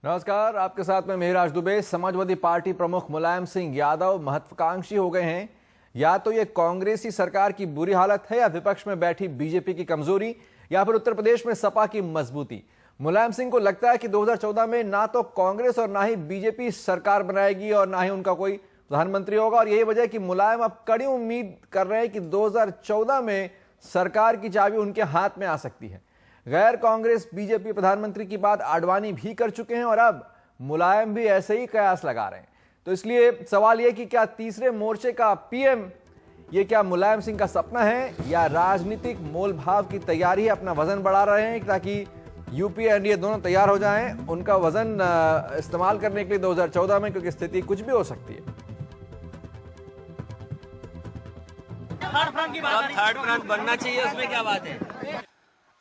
नमस्कार, आपके साथ में मेहराज दुबे। समाजवादी पार्टी प्रमुख मुलायम सिंह यादव महत्वाकांक्षी हो गए हैं। या तो ये कांग्रेसी सरकार की बुरी हालत है, या विपक्ष में बैठी बीजेपी की कमजोरी, या फिर उत्तर प्रदेश में सपा की मजबूती। मुलायम सिंह को लगता है कि 2014 में ना तो कांग्रेस और ना ही बीजेपी सरकार बनाएगी और ना ही उनका कोई प्रधानमंत्री होगा। और यही वजह है कि मुलायम अब कड़ी उम्मीद कर रहे हैं कि 2014 में सरकार की चाबी उनके हाथ में आ सकती है। गैर कांग्रेस बीजेपी प्रधानमंत्री की बात आडवाणी भी कर चुके हैं और अब मुलायम भी ऐसे ही कयास लगा रहे हैं। तो इसलिए सवाल यह कि क्या तीसरे मोर्चे का पीएम ये क्या मुलायम सिंह का सपना है या राजनीतिक मोल भाव की तैयारी है? अपना वजन बढ़ा रहे हैं ताकि यूपीए एनडीए दोनों तैयार हो जाएं उनका वजन इस्तेमाल करने के लिए 2014 में, क्योंकि स्थिति कुछ भी हो सकती है। थर्ड फ्रंट बनना चाहिए, उसमें क्या बात है?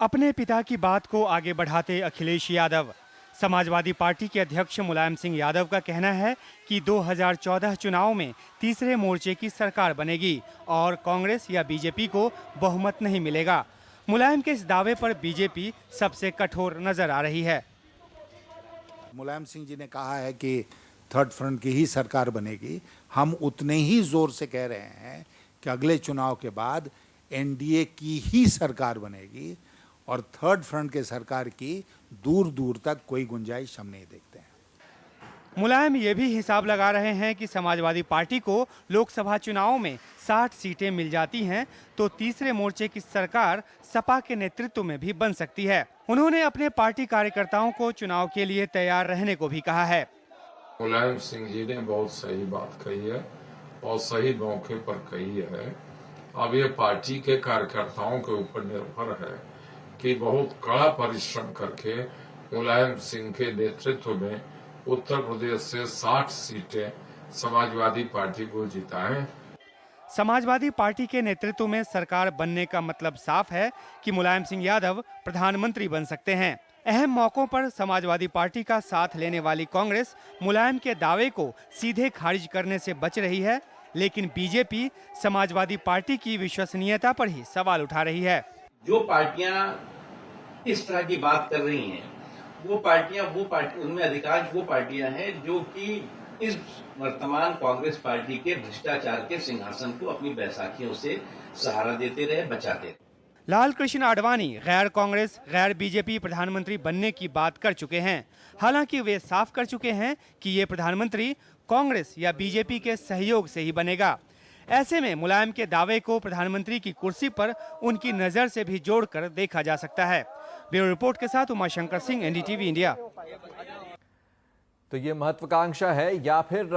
अपने पिता की बात को आगे बढ़ाते अखिलेश यादव। समाजवादी पार्टी के अध्यक्ष मुलायम सिंह यादव का कहना है कि 2014 चुनाव में तीसरे मोर्चे की सरकार बनेगी और कांग्रेस या बीजेपी को बहुमत नहीं मिलेगा। मुलायम के इस दावे पर बीजेपी सबसे कठोर नजर आ रही है। मुलायम सिंह जी ने कहा है कि थर्ड फ्रंट की ही सरकार बनेगी। हम उतने ही जोर से कह रहे हैं कि अगले चुनाव के बाद एनडीए की ही सरकार बनेगी और थर्ड फ्रंट के सरकार की दूर दूर तक कोई गुंजाइश हम नहीं देखते हैं। मुलायम ये भी हिसाब लगा रहे हैं कि समाजवादी पार्टी को लोकसभा चुनाव में 60 सीटें मिल जाती हैं तो तीसरे मोर्चे की सरकार सपा के नेतृत्व में भी बन सकती है। उन्होंने अपने पार्टी कार्यकर्ताओं को चुनाव के लिए तैयार रहने को भी कहा है। मुलायम सिंह जी ने बहुत सही बात कही है और सही मौके पर कही है। अब ये पार्टी के कार्यकर्ताओं के ऊपर निर्भर है कि बहुत कड़ा परिश्रम करके मुलायम सिंह के नेतृत्व में उत्तर प्रदेश से 60 सीटें समाजवादी पार्टी को जिताएं। समाजवादी पार्टी के नेतृत्व में सरकार बनने का मतलब साफ है कि मुलायम सिंह यादव प्रधानमंत्री बन सकते हैं। अहम मौकों पर समाजवादी पार्टी का साथ लेने वाली कांग्रेस मुलायम के दावे को सीधे खारिज करने से बच रही है, लेकिन बीजेपी समाजवादी पार्टी की विश्वसनीयता पर ही सवाल उठा रही है। जो पार्टियां इस तरह की बात कर रही हैं, वो पार्टियां उनमें अधिकांश वो पार्टियां हैं जो कि इस वर्तमान कांग्रेस पार्टी के भ्रष्टाचार के सिंहासन को अपनी बैसाखियों से सहारा देते रहे, बचाते रहे। लाल कृष्ण आडवाणी गैर कांग्रेस गैर बीजेपी प्रधानमंत्री बनने की बात कर चुके हैं। हालांकि वे साफ कर चुके हैं कि ये प्रधानमंत्री कांग्रेस या बीजेपी के सहयोग से ही बनेगा। ऐसे में मुलायम के दावे को प्रधानमंत्री की कुर्सी पर उनकी नजर से भी जोड़कर देखा जा सकता है। ब्यूरो रिपोर्ट के साथ उमाशंकर सिंह, एनडीटीवी इंडिया। तो ये महत्वाकांक्षा है या फिर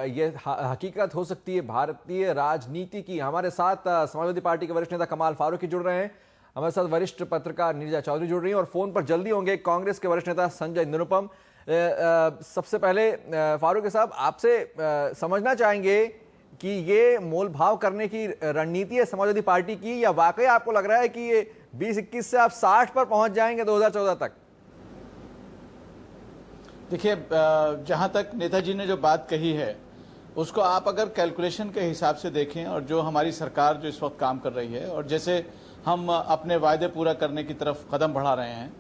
ये हकीकत हो सकती है भारतीय राजनीति की? हमारे साथ समाजवादी पार्टी के वरिष्ठ नेता कमाल फारूकी जुड़ रहे हैं, हमारे साथ वरिष्ठ पत्रकार नीरजा चौधरी जुड़ रही हैं और फोन पर जल्दी होंगे कांग्रेस के वरिष्ठ नेता संजय निरुपम। सबसे पहले फारूकी साहब, आपसे समझना चाहेंगे कि ये मोल भाव करने की रणनीति है समाजवादी पार्टी की, या वाकई आपको लग रहा है कि ये 20-21 से आप 60 पर पहुंच जाएंगे 2014 तक? देखिए, जहां तक नेताजी ने जो बात कही है उसको आप अगर कैलकुलेशन के हिसाब से देखें और जो हमारी सरकार जो इस वक्त काम कर रही है और जैसे हम अपने वायदे पूरा करने की तरफ कदम बढ़ा रहे हैं,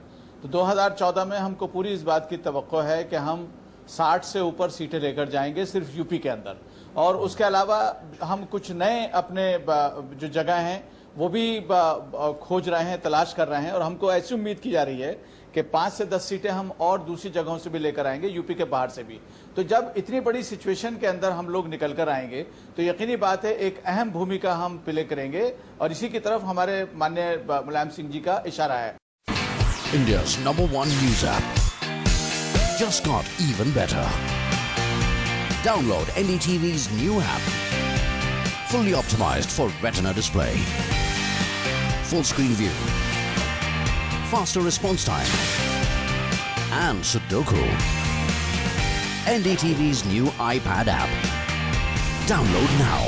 तो 2014 में हमको पूरी इस बात की तवक्को है कि हम 60 से ऊपर सीटें लेकर जाएंगे सिर्फ यूपी के अंदर। और उसके अलावा हम कुछ नए अपने जो जगह हैं वो भी खोज रहे हैं, तलाश कर रहे हैं और हमको ऐसी उम्मीद की जा रही है कि 5 से 10 सीटें हम और दूसरी जगहों से भी लेकर आएंगे, यूपी के बाहर से भी। तो जब इतनी बड़ी सिचुएशन के अंदर हम लोग निकल कर आएंगे तो यकीनी बात है एक अहम भूमिका हम प्ले करेंगे और इसी की तरफ हमारे माननीय मुलायम सिंह जी का इशारा है। India's #1 news app just got even better. Download NDTV's new app. Fully optimized for retina display. Full screen view. Faster response time. And Sudoku. NDTV's new iPad app. Download now.